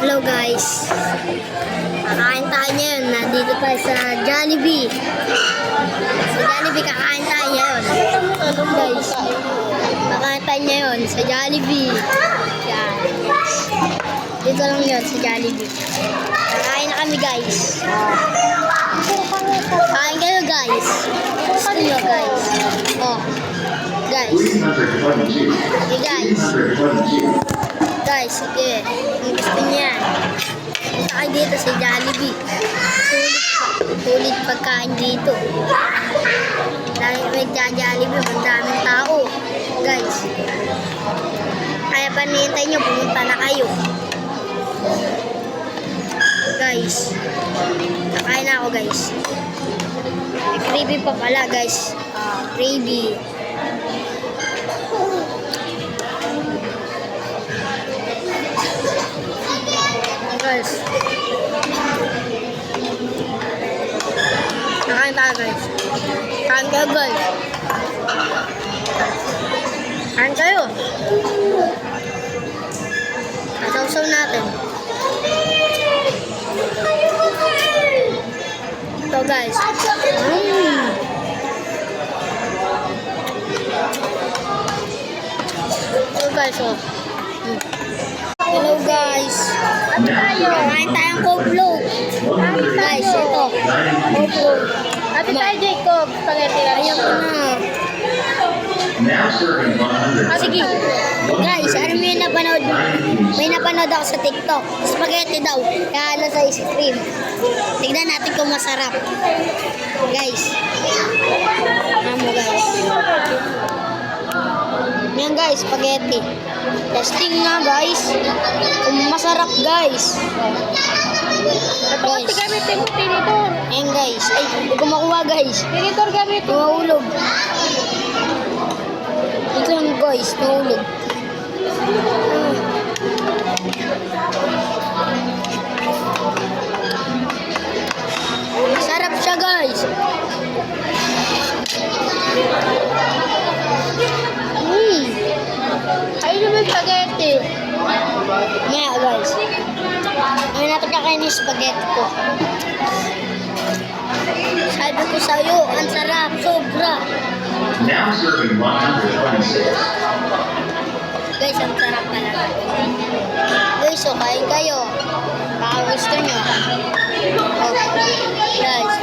Hello guys. Kakain tayo ngayon. Nandito tayo sa Jollibee. Sa Jollibee kakain tayo ngayon. Guys. Kakain tayo ngayon sa Jollibee. Yan. Dito lang yun sa Jollibee. Kakain na kami guys. Kain kayo guys. Gusto nyo guys. Oh. Guys. Okay guys. Guys, sige. Kung gusto niya. Punta kayo dito sa Jollibee. Sulit pagkain dito. Dahil may Jollibee, magdaming tao. Guys. Kaya pa nihintay nyo, pumunta na kayo. Guys. Kakain na ako guys. May gravy pa pala guys. Gravy. Guys. Nakain tayo guys. Kain kayo guys. Kain kayo. Kasawsaw natin. Ito guys. Ito guys oh. Hello guys. Kain tayong Coke float. Guys, ito. Coke float. Ate tayo, Jacob. Spaghetti lang. Ayaw ko na. Sige. Guys, ano mo yung napanood? May napanood ako sa TikTok. Spaghetti daw. Kaya ano sa ice cream. Tignan natin kung masarap. Guys. Ano guys. Yan guys, spaghetti. Testing nga guys. Kung masarap guys. Ate, gamitin mo, tinitor. Ayan guys. Ay, hindi ko makuha guys. Tinitor, gamitin mo. Mahulog. Ito lang guys, mahulog. Masarap siya guys. Ayun naman spaghetti. Maya guys. Ngayon natin kakain yung spaghetti ko. Sabi ko sa'yo, ang sarap, sobra. Now serving 126. Guys, ang sarap talaga. Guys, so kain kayo. Baka gusto nyo. Oh, guys.